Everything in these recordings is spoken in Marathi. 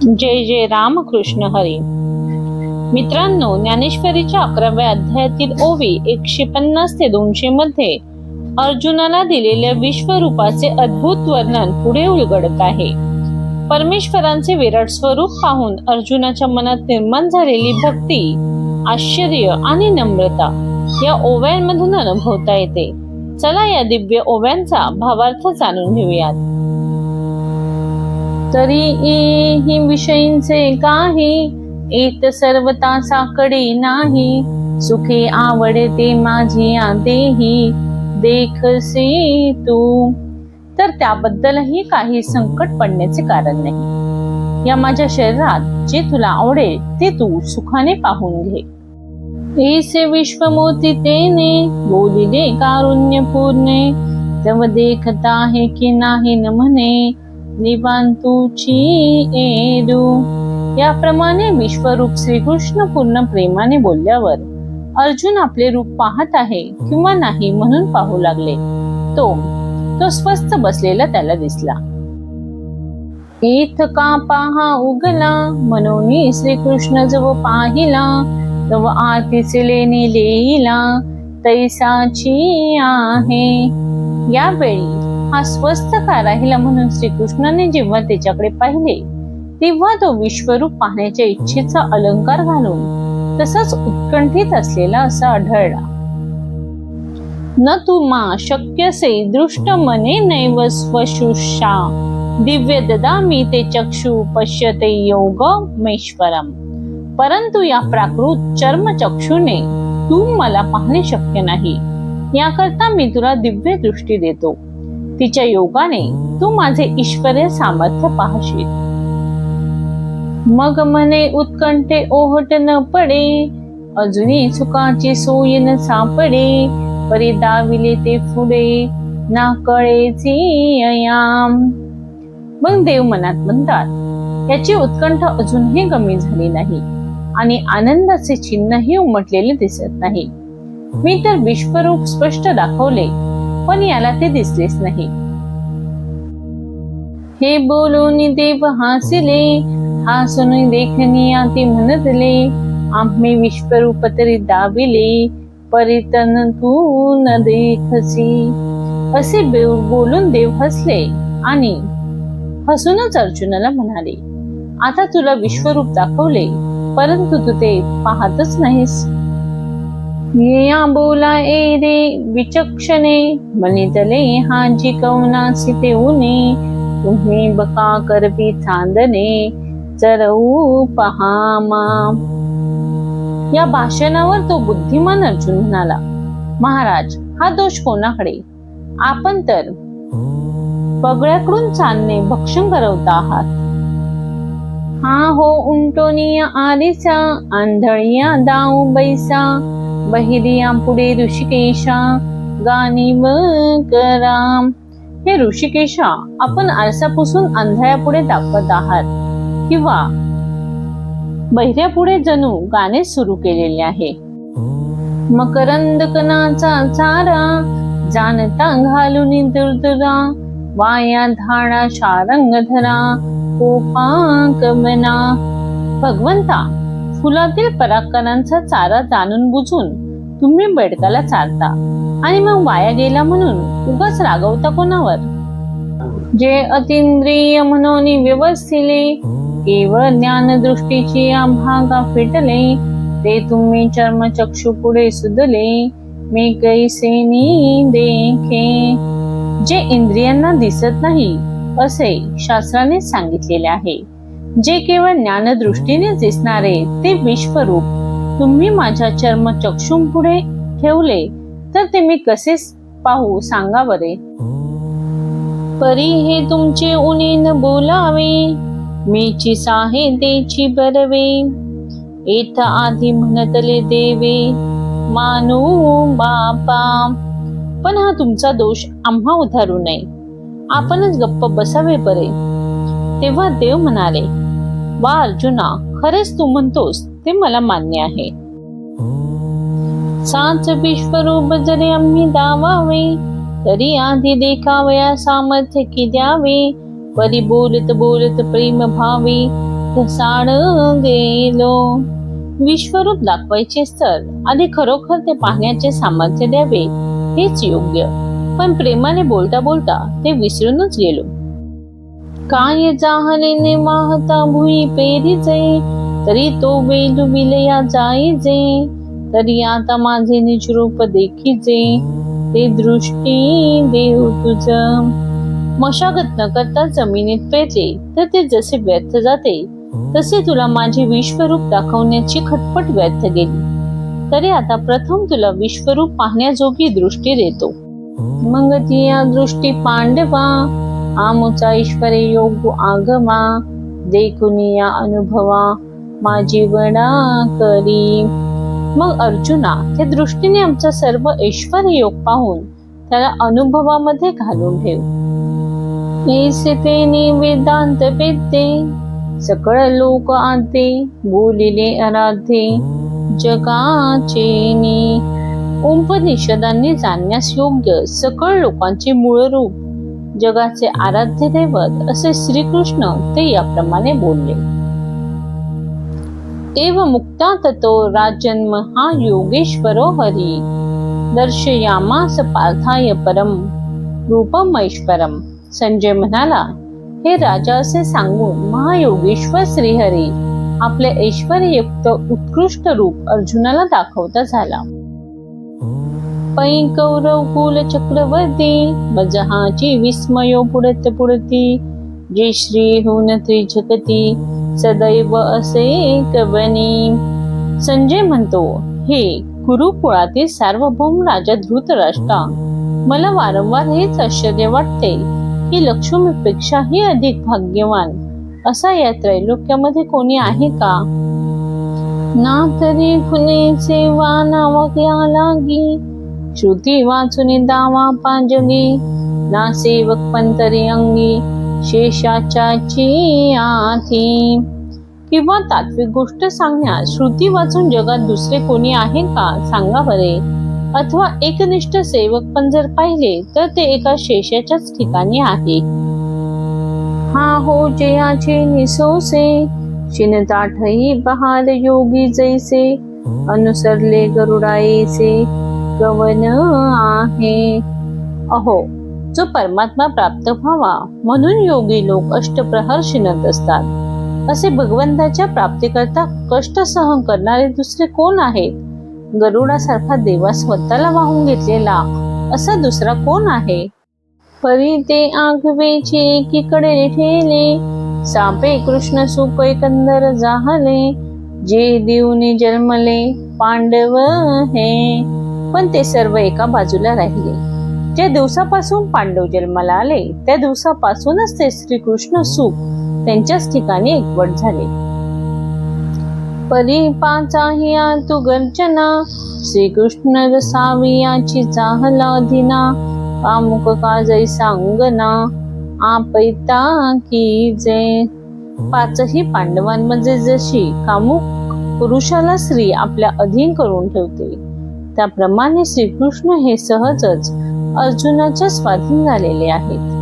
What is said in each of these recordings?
जय जय रामकृष्ण हरी. मित्रांनो, ज्ञानेश्वरीच्या 11व्या अध्यायातील ओवी 150 ते 200 मध्ये अर्जुनाला दिलेल्या विश्वरूपाचे अद्भुत वर्णन पुढे उलगडत आहे. परमेश्वरांचे विराट स्वरूप पाहून अर्जुनाच्या मनात निर्माण झालेली भक्ती, आश्चर्य आणि नम्रता या ओव्यांमधून अनुभवता येते. चला या दिव्य ओव्यांचा भावार्थ जाणून घेऊयात. तरी ही विषयींचे काही येत सर्वता साकडे नाही. सुखे आवडते माझी देही देखसे तू. तर त्याबद्दलही काही संकट पडण्याचे कारण नाही. या माझ्या शरीरात जे तुला आवडेल ते तू सुखाने पाहून घे. ऐसे विश्वमोती तेने बोलिले कारुण्य पूर्णे. तव देखता है की नाही न म्हणे निवांतुची एरू. याप्रमाणे विश्वरूप श्रीकृष्ण पूर्ण प्रेमाने बोलल्यावर अर्जुन आपले रूप पाहत आहे किंवा नाही म्हणून पाहू लागले. तो स्वस्थ बसलेला त्याला दिसला. इथ का पहा उगला मनोनी श्रीकृष्ण जव पाहिला. तव आरतीचे लेणे लेईला तैसाची आहे. यावेळी हा स्वस्थ का राहिला म्हणून श्रीकृष्णाने जेव्हा त्याच्याकडे पाहिले तेव्हा तो विश्वरूप पाहण्याच्या इच्छेचा अलंकार घालून तसाच उत्कंठित असलेला असा आढळला. न तुमा शक्यसे दृष्ट मने नैव स्वशुषा. दिव्य ददामी ते चक्षु पश्यते योगमेश्वरम. परंतु या प्राकृत चर्म चक्षुने तू मला पाहणे शक्य नाही. याकरता मी तुला दिव्य दृष्टी देतो. तिच्या योगाने तू माझे ईश्वरीय सामर्थ्य पाहशील. मग मने उत्कंठे ओहट न पडे. अजूनही चुकाची सोय न सापडे. परी दाविले ते पुढे ना कळेची अयाम. मग देव मनात म्हणतात याची उत्कंठ अजूनही कमी झाली नाही आणि आनंदाचे चिन्हही उमटलेले दिसत नाही. मी तर विश्वरूप स्पष्ट दाखवले पण याला ते दिसलेच नाही. हे बोलून देव हासिले. हासून देखणी ती म्हणतले. आम्ही विश्वरूप तरी दाविले परितन तू न देखसी. असे बोलून देव हसले आणि हसूनच अर्जुनाला म्हणाले, आता तुला विश्वरूप दाखवले परंतु तू ते पाहतच नाहीस. या बोला ए रे विचक्षणे मनितले हा जी कवनासी ते उने. तुम्ही बका करवी चांदणे चरऊ पहामा. या भाषणावर तो बुद्धिमान अर्जुन म्हणाला, महाराज हा दोष कोणाकडे? आपण तर पगड्याकडून चांदणे भक्षण करवता आहात. हा हो उंटोनिया आलिसा आंधळिया दाऊ बैसा. बहिरिया पुढे ऋषिकेशा गानिव कराम. हे ऋषिकेशा आपण आरसा पुसून आंधळ्या पुढे दाखवत आहात किंवा बहिऱ्या पुढे जणू गाणे सुरू केलेले आहे. मकरंद कणाचा चारा जाणता घालून दुर्दुरा. वाया धाडा शारंग धरा कोपाकमना. भगवंता फुलातील परागकणांचा चारा जाणून बुजून तुम्ही बेडकाला चारता आणि मग वाया गेला म्हणून उगाच रागवता कोणावर? जे अतिंद्रिय म्हणून व्यवस्थिले केवळ ज्ञान दृष्टीची आभागा फिटले. ते तुम्ही चर्मचक्षु पुढे सुदले मी कैसेनी देखे. जे इंद्रियांना दिसत नाही असे शास्त्राने सांगितलेले आहे. जे केवळ ज्ञानदृष्टीने दिसणारे ते विश्वरूप तुम्ही माझ्या चर्मचक्षुंपुढे ठेवले तर ते मी कसे पाहू सांगा बरे. परी हे तुमचे उणे न बोलावे मीची साहे तेची बरवे. येथ आधी म्हणतले देवे मानू बापा. पण हा तुमचा दोष आम्हा उधारू नये. आपणच गप्प बसावे बरे. तेव्हा देव म्हणाले, वा अर्जुना खरेच तू म्हणतोस ते मला मान्य आहे. साच विश्वरूप जरी आम्ही दावावे तरी आधी देखावया सामर्थ्य की द्यावे. परी बोलत बोलत प्रेम भावे साड गेलो. विश्वरूप दाखवायचेच तर आधी खरोखर ते पाहण्याचे सामर्थ्य द्यावे हेच योग्य. पण प्रेमाने बोलता बोलता ते विसरूनच गेलो. काय जाहले वाहता भुई पेरीचे, तरी तो वेलू विलया जाईजे. तरी आता माझे निजरूप देखीजे, ते दृष्टी देव तुझ. मशागत न करता जमिनीत पेरले तर ते जसे व्यर्थ जाते, तसे तुला माझे विश्वरूप दाखवण्याची खटपट व्यर्थ गेली. तरी आता प्रथम तुला विश्वरूप पाहण्याजोगी दृष्टी देतो. मग ती या दृष्टी पांडवा, आमुचा ईश्वरे योग आगमा. देखुनी या अनुभवा माझी वडा करी. मग अर्जुना, त्या दृष्टीने आमचा सर्व ऐश्वर योग पाहून त्याला अनुभवामध्ये घालून ठेव. ऐसे तेने वेदांत वेदते, सकळ लोक आते. बोलिले आराध्ये जगाचे. उपनिषदांनी जाणण्यास योग्य सकळ लोकांचे मूळ रूप, जगाचे आराध्य दैवत असे श्रीकृष्ण ते याप्रमाणे बोलले. एव मुक्ता ततो राजन्म हा योगेश्वरो हरी. दर्शयामास पार्थाय परम रूपम ऐश्वरम. संजय म्हणाला, हे राजा असे सांगून महायोगेश्वर श्रीहरी आपले ऐश्वर्ययुक्त उत्कृष्ट रूप अर्जुनाला दाखवता झाला. पै कौरव कुल चक्रवर्ती, बजहाची विस्मयो पुढत पुढती. जे श्री होऊन त्रिजगती, सदैव असे कवनी. संजय म्हणतो, हे कुरुकुळातील सार्वभौम राजा धृतराष्ट्रा, मला वारंवार हेच आश्चर्य वाटते की लक्ष्मीपेक्षाही अधिक भाग्यवान असा या त्रैलोक्यामध्ये कोणी आहे का? ना तरी खुनेचे वानावया लागी, श्रुती वाचुनी दावा पांजली. ना सेवक पंतरी अंगी, शेषाच्याची आथी. किंवा तात्विक गोष्ट सांगण्यास श्रुती वाचून जगात दुसरे कोणी आहे का सांगा बरे. अथवा एकनिष्ठ सेवक पण जर पाहिले तर ते एका शेषाच्याच ठिकाणी आहे. हा हो जयाचे निसोसे, शिनताठही बहाल योगी जैसे. अनुसरले गरुडायेसे गवन आहे. अहो, जो परमात्मा प्राप्त व्हावा म्हणून योगी लोक अष्टप्रहर शिनत असतात, असे भगवंताच्या प्राप्तीकरता कष्ट सहन करणारे दुसरे कोण आहेत? गरुडासारखा देवा स्वतःला वाहून घेतलेला असा दुसरा कोण आहे? परी ते आगवेचे एकीकडे ठेले, सापे कृष्ण सुप एकंदर जाहले. जे देऊनी जन्मले पांडव हे, पण ते सर्व एका बाजूला राहिले. ज्या दिवसापासून पांडव जन्माला आले त्या दिवसापासूनच ते श्रीकृष्ण सुख त्यांच्याच ठिकाणी एकवट झाले. परी पाचाही तू गर्जना, श्रीकृष्ण रसावियाची चाहला दिना. कामुक काजै सांगना, आपैता की जे. पाचही पांडवांमध्ये जशी कामुक पुरुषाला स्त्री आपल्या अधीन करून ठेवते, त्याप्रमाणे श्रीकृष्ण हे सहजच अर्जुनाच्या स्वाधीन झालेले आहेत.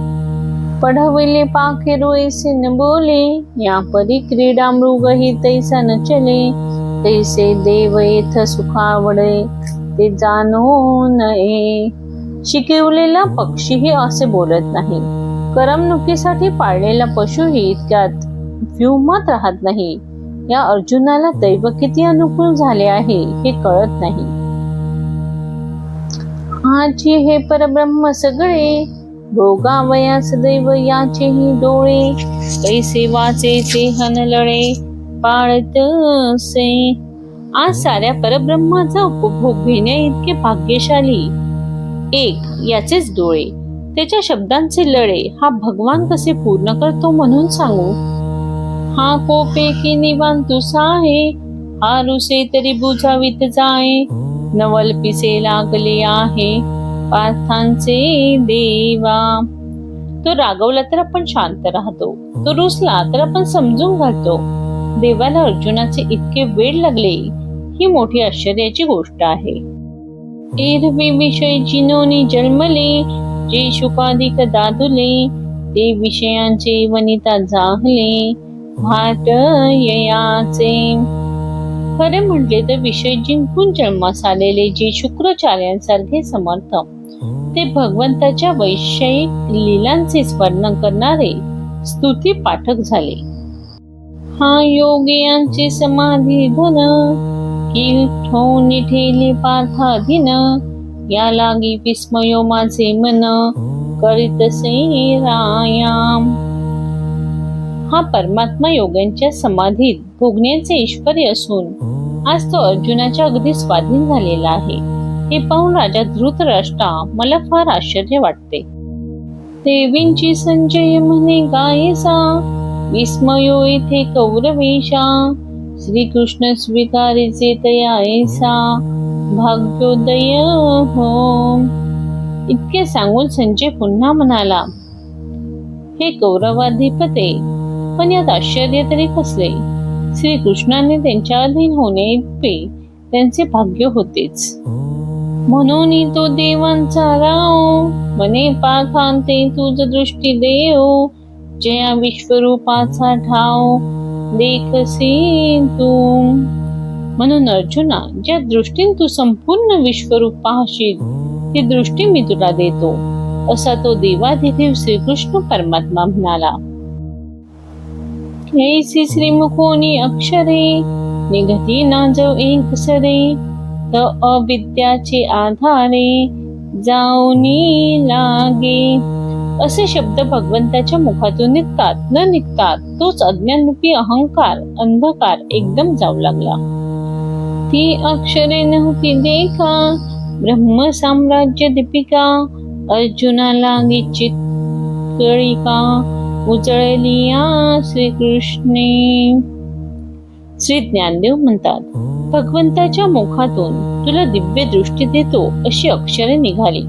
पढविले पाखेरू ऐसे न बोले, या परी क्रीडा मृगही तैसा न चले. तैसे देव येथ सुखावडे, ते जाणो नये. शिकवलेला पक्षीही असे बोलत नाही, करमणुकीसाठी पाळलेला पशुही इतक्यात व्यूहात राहत नाही. या अर्जुनाला दैव किती अनुकूल झाले आहे हे कळत नाही. आची हे परब्रह्म सगळे, भोगावयास दैव याचेही डोळे. कैसे वाचेचे हनलळे, पाळतसे. आज साऱ्या परब्रह्माचा उपभोग घेण्या इतके भाग्यशाली एक याचेच डोळे. त्याच्या शब्दांचे लळे हा भगवान कसे पूर्ण करतो म्हणून सांगू. हा कोपे की निवांत तुसाहे, हा रुसे तरी बुजावीत जाये. नवल पिसे लागले आहे पार्थांचे देवा. तो रागवला तर आपण शांत राहतो, तो रुसला तर आपण समजून घालतो. देवाला अर्जुनाचे इतके वेड लागले ही मोठी आश्चर्याची गोष्ट आहे. एरवी विषय जिनोनी जन्मले, जे शुकाधिक दादुले. ते विषयांचे वनिता जाहले, भाट ययाचे. खरे म्हटले तर विषय जिंकून जन्मास आलेले जे शुक्राचार्यांसारखे समर्थ ते भगवंताच्या वैषयिक लीलांचे वर्णन करणारे स्तुती पाठक झाले. हा योग यांचे समाधी धन की ठेवून ठेली पार्थाधीन. या लागी विस्मयो माझे मन करीतसे रायाम. हा परमात्मा योग्यांच्या समाधीत भोगण्याचे ऐश्वर्य असून आज तो अर्जुनाच्या अगदी स्वाधीन झालेला आहे. हे पाहून राजा धृतराष्ट्रा मला फार आश्चर्य वाटते. देवींची संजय म्हणे गायसा विस्मयो येथे कौरवेशा. श्रीकृष्ण स्वीकारीचे तया ऐसा भाग्योदय हो. इतके सांगून संजय पुन्हा म्हणाला, हे कौरवाधिपते, पण यात आश्चर्य तरी कसले. श्रीकृष्णाने त्यांच्या अधीन होणे इतके त्यांचे भाग्य होतेच. म्हणून तो देवांचा राव म्हणे पाखांते तुझ दृष्टी देव. जया विश्वरूपाचा ठाव देखसी तू. म्हणून अर्जुना, ज्या दृष्टीने तू संपूर्ण विश्वरूप पाहशील ती दृष्टी मी तुला देतो, असा तो देवाधिदेव श्रीकृष्ण परमात्मा म्हणाला. ऐसी श्रीमुखोनी अक्षरे निघती ना जो एक सरे. त अविद्याचे आधारे जाऊनी लागे. असे शब्द भगवंताच्या मुखातून निघतात न निघतात तोच अज्ञानरूपी अहंकार अंधकार एकदम जाऊ लागला. ती अक्षरे नव्हती देखा ब्रह्म साम्राज्य दीपिका. अर्जुना लागी चित्कळिका उजळलिया श्रीकृष्णे. श्री ज्ञानदेव म्हणतात, भगवंताच्या मुखातून तुला दिव्य दृष्टी देतो अशी अक्षरे निघाली.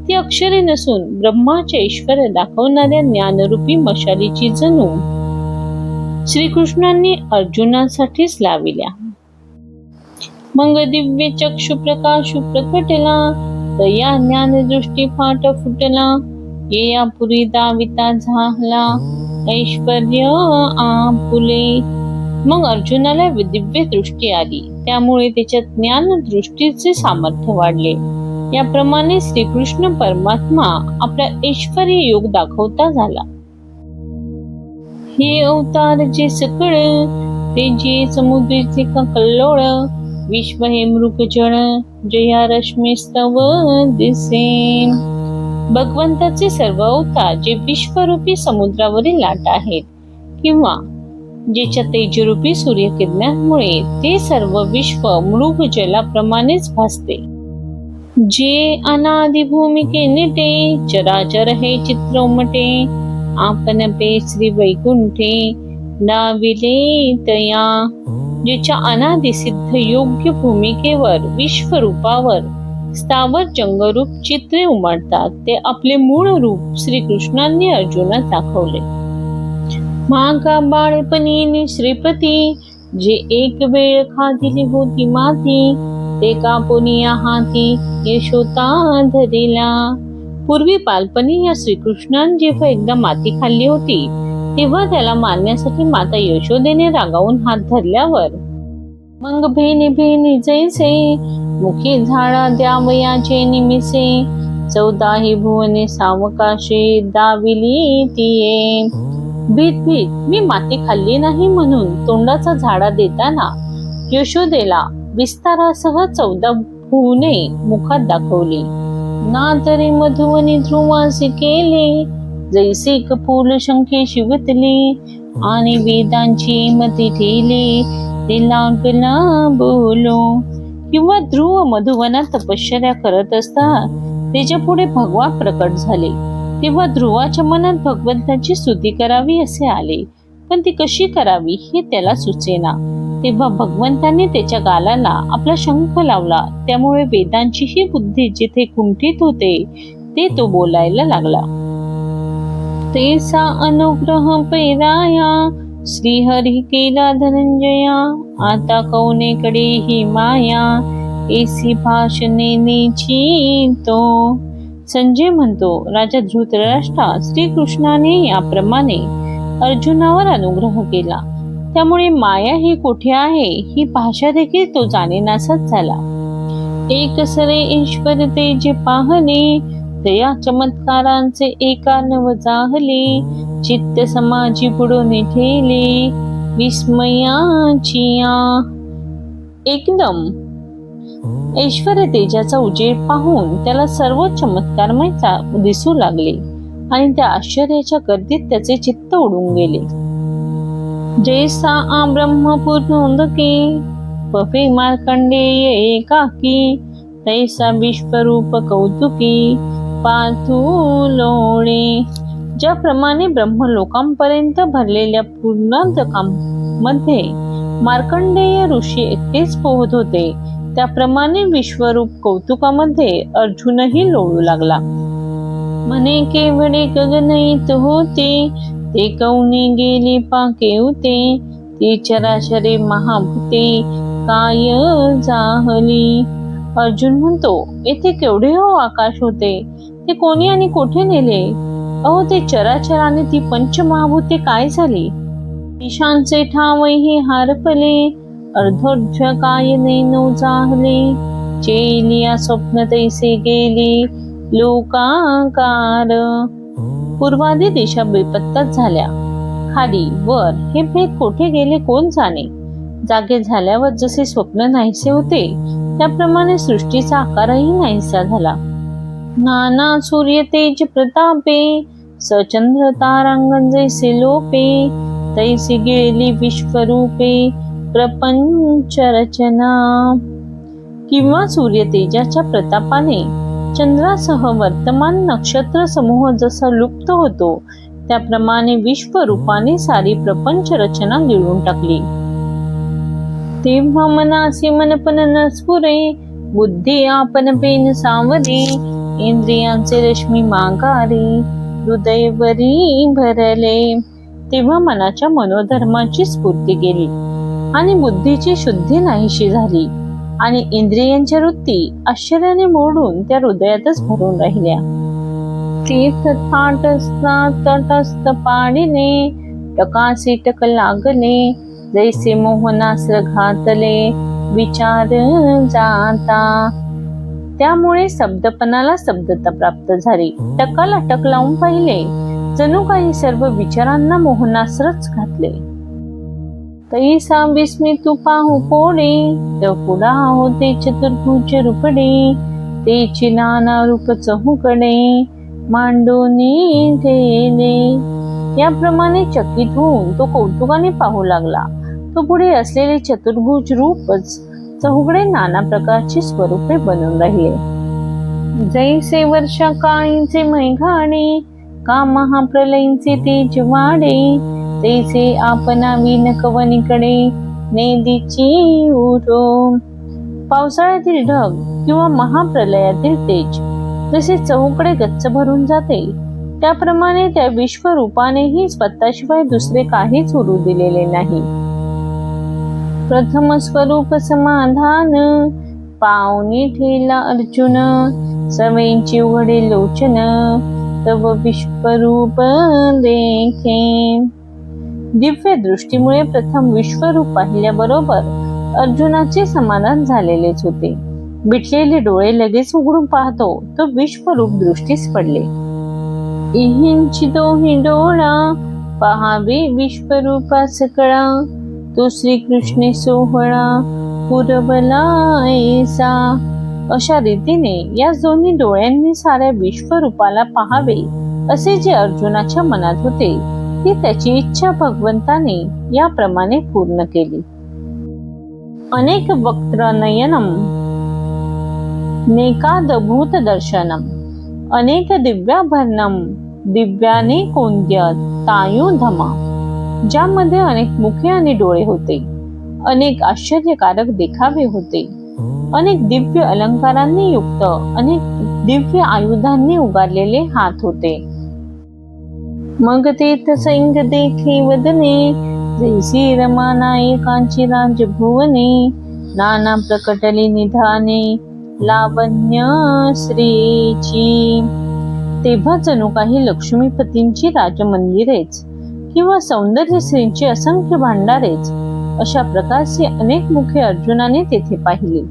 ती अक्षरे नसून ब्रह्माचे ऐश्वर्य दाखवणाऱ्या ज्ञानरूपी मशालीची जणू श्रीकृष्णांनी अर्जुनासाठीच लाविल्या. मग दिव्य चक्षु प्रकाश प्रकटला. तया ज्ञान दृष्टी फाट फुटला. येया पुरी दाविता झाला ऐश्वर्य आपुले. मग अर्जुनाला दिव्य दृष्टी आली, त्यामुळे त्याच्या ज्ञान दृष्टीचे सामर्थ्य वाढले. याप्रमाणे श्रीकृष्ण परमात्मा आपला ऐश्वर्य योग दाखवता झाला. हे अवतार जे सकळ ते जे समुद्राचे कल्लोळ. विश्व हे मृग जळ जया रश्मी स्तव दिसे. भगवंताचे सर्व अवतार जे विश्वरूपी समुद्रावरील लाटा आहेत किंवा ज्याच्या तेजरूपी सूर्यकिरणांमुळे ते सर्व विश्व मृग जलाप्रमाणेच भासते. जे अनादि भूमिके निटे चराचर हे चित्र उमटे. आपण पे श्री वैकुंठे डाविले तया. ज्याच्या अनादि सिद्ध योग्य भूमिकेवर विश्वरूपावर स्थावर जंगरूप चित्रे उमटतात ते आपले मूळ रूप श्रीकृष्णांनी अर्जुनास दाखवले. मागा बाळपणी श्रीपती जे एक वेळ खादिली होती माती. ते कापुनी हाती यशोता धरिला. पूर्वी बालपणी या श्रीकृष्णाने जेव्हा एकदा माती खाल्ली होती तेव्हा त्याला मारण्यासाठी माता यशोदेने रागावून हात धरल्यावर मग भेनी भेनी जैसे मुखी झाडा द्यावयाचे निमिसे. 14 भुवने सावकाशे दाविली तिये. भीत भीत मी माती खाल्ली नाही म्हणून तोंडाचा झाडा देताना यशोदेला विस्तारासह 14 भुवने मुखात दाखवली. ना तरी मधुवनी ध्रुवासी केले जैसे कपूल शंखे शिवतले. आणि वेदांची मती ठेली ते लागला बोलो. किंवा ध्रुव मधुवनात तपश्चर्या करत असता त्याच्या पुढे भगवान प्रकट झाले. तेव्हा ध्रुवाच्या मनात भगवंताची स्तुती करावी असे आले, पण ती कशी करावी हे त्याला सुचेना. तेव्हा भगवंताने त्याच्या गालाला आपला शंख लावला. त्यामुळे वेदांची ही बुद्धी जिथे कुंठित होते ते तो बोलायला लागला. तेसा अनुग्रह पैराया श्रीहरी केला धनंजया. आता कौनेकडे ही माया एसी भाषणे तो. संजय म्हणतो, राजा धृतराष्ट्रा श्रीकृष्णाने याप्रमाणे अर्जुनावर अनुग्रह केला. त्यामुळे माया ही कुठे आहे ही भाषा देखील तो जाणेनासाच झाला. एक सरे ईश्वर तेज पाहले, दया चमत्कारांचे एका नव जाहले, चित्त समाजी बुडून ठेले, विस्मयाचिया. एकदम ऐश्वर तेजाचा उजेड पाहून त्याला सर्व चमत्कारमय दिसू लागले आणि त्या आश्चर्याच्या गर्दीत त्याचे चित्त उडून गेले. जैसा आ ब्रह्म पूर्णोदके पफे मार्कंडेय एकाकी, तैसा विश्वरूप कौतुकी पार्थू लोळे. ज्याप्रमाणे ब्रह्मलोकांपर्यंत भरलेल्या पूर्णांतकामध्ये मार्कंडेय ऋषी एकटेच पोहत होते, त्याप्रमाणे विश्वरूप कौतुकामध्ये अर्जुनही लोळू लागला. म्हणे केवळे गगनहित होते, ते कौने गेले पाके होते, ते चराचरे महाभूते काय जाहली. अर्जुन म्हणतो, येथे केवढे हो आकाश होते, ते कोणी आणि कोठे नेले? अहो, ते चराचराने ती पंचमहाभूते काय झाली? ईशांचे ठावही हारपले, अर्धोर्ध्व काय नैनो जाहले, चेलिया स्वप्न तैसे गेले लोकाकार. पूर्वादी दिशा बेपत्ताच झाल्या, खाली वर हे भेद कोठे गेले कोण जाणे. जागे झाल्यावर जसे स्वप्न नाहीसे होते, त्याप्रमाणे सृष्टीचा आकारही नाहीसा झाला. नाना सूर्य तेज प्रतापे, सचंद्र तारांगण जैसे लोपे, तैसे गिळली विश्वरूपे प्रपंच रचना. किंवा सूर्य तेजाच्या प्रतापाने चंद्रासह वर्तमान नक्षत्र समूह जसा लुप्त होतो, त्याप्रमाणे विश्वरूपाने सारी प्रपंच रचना गिळून टाकली. तेव्हा मनासी मनपन न स्फुरे, बुद्धी आपण पेन सावरे, इंद्रियांचे रश्मी मागारे, हृदयवरी भरले. तेव्हा मनाच्या मनोधर्माची स्फूर्ती गेली आणि बुद्धीची शुद्धी नाहीशी झाली आणि इंद्रियांच्या वृत्ती आश्चर्याने मोडून त्या हृदयातच भरून राहिल्या. तीर्थ तटस्थ पाडिले, टकासी टक लागले, जैसे मोहनास्त्र घातले विचार जाता. त्यामुळे शब्दपणाला शब्दता प्राप्त झाली. टकाला टक लावून पाहिले, जणू काही सर्व विचारांना मोहनास्त्रच घातले. तैसा विस्मितू पाहू कोडे, पुढा होते चतुर्भुज रूपडे, तेची नाना रूप चहूकडे मांडूनी ठेले. याप्रमाणे चकित होऊन तो कौतुकाने पाहू लागला. तो पुढे असलेले चतुर्भुज रूपच चहूकडे नाना प्रकारची स्वरूपे बनून राहिले. जैसे वर्षा काळींचे मैघाडे, का महाप्रलयींचे तेज वाडे, तैसे आपणा विन कवनीकडे नेदीची उरो. पावसाळ्यातील ढग किंवा महाप्रलयातील तेज जसे चहूकडे गच्च भरून जाते, त्याप्रमाणे त्या विश्वरूपानेही स्वतःशिवाय दुसरे काहीच उरू दिलेले नाही. प्रथम स्वरूप समाधान, पावनी ठेला अर्जुन, सवेंची उघडे लोचन, तव विश्वरूप देखे. दिव्य दृष्टीमुळे प्रथम विश्वरूप पाहिल्याबरोबर अर्जुनाचे समाधान झालेलेच होते. बिटलेले डोळे लगेच उघडून पाहतो तो विश्वरूप दृष्टीस पडले. इहिंची दोही डोळा, पहावे विश्वरूपास कळा, तो श्रीकृष्ण सोहळा पुरवला ऐसा. अशा रीतीने या दोन्ही डोळ्यांनी साऱ्या विश्वरूपाला पाहावे असे जे अर्जुनाच्या मनात होते, ती त्याची इच्छा भगवंताने याप्रमाणे पूर्ण केली. अनेक वक्त्र नयनम, नेकादभूत दर्शनम, अनेक दिव्याभरणम, दिव्याने कोंद्य तायुधमा. ज्यामध्ये अनेक मुखे आणि डोळे होते, अनेक आश्चर्यकारक देखावे होते, अनेक दिव्य अलंकारांनी युक्त, अनेक दिव्य आयुधांनी उगारलेले हात होते. मग तीर्थ सैंग देखे वदने, जैसी रमा नायकांची राजभुवने, नाना प्रकटली निधाने लावण्य श्रीची. तेव्हा जणू काही लक्ष्मीपतींची राजमंदिरेच किंवा सौंदर्य स्त्रींची असंख्य भांडारेच, अशा प्रकारची अनेक मुखे अर्जुनाने तेथे पाहिली.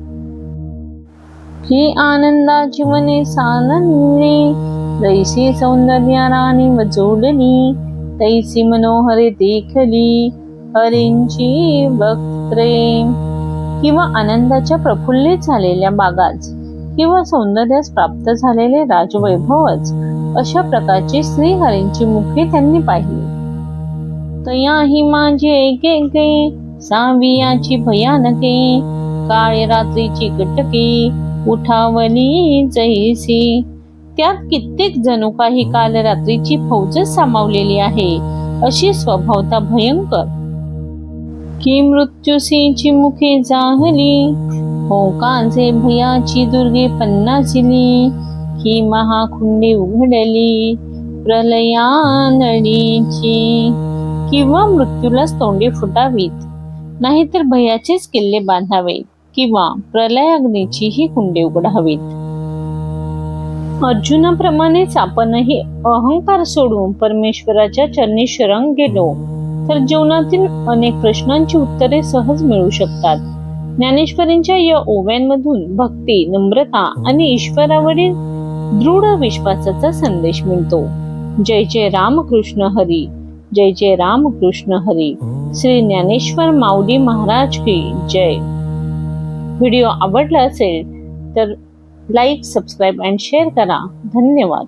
ही आनंदा जीवने सानन्ने, जैसी सौंदर्या राणी वजोडली, तैसी मनोहरे देखली हरींची वक्त्रे. किंवा आनंदाच्या प्रफुल्लित झालेल्या बागाच, किंवा सौंदर्यास प्राप्त झालेले राजवैभवच, अशा प्रकारची श्रीहरींची मुखे त्यांनी पाहिली. तयाही माझे एके सावियाची भयानके, काळे रात्रीची कटके उठावली जैसी. त्यात कित्येक जणू काही काल रात्रीची फौजच सामावलेली आहे, अशी स्वभावता भयंकर. की मृत्यूसीची मुखे जाहली, होकांचे भयाची दुर्गे पन्नासिली. ही महाखुंडे उघडली प्रलयानळीची. किंवा मृत्यूलाच तोंडे फुटावीत, नाहीतर भयाचेच किल्ले बांधावेत, किंवा प्रलयाग्नीची ही कुंडे उघडावीत. अर्जुनाप्रमाणेच आपणही अहंकार सोडून परमेश्वराच्या चरणी शरण गेलो तर जीवनातील अनेक प्रश्नांची उत्तरे सहज मिळू शकतात. ज्ञानेश्वरींच्या या ओव्यांमधून भक्ती, नम्रता आणि ईश्वरावरील दृढ विश्वासाचा संदेश मिळतो. जय जय रामकृष्ण हरी, जय जय रामकृष्ण हरी. श्री ज्ञानेश्वर माऊली महाराज की जय. व्हिडिओ आवडला असेल तर लाईक, सबस्क्राईब आणि शेअर करा. धन्यवाद.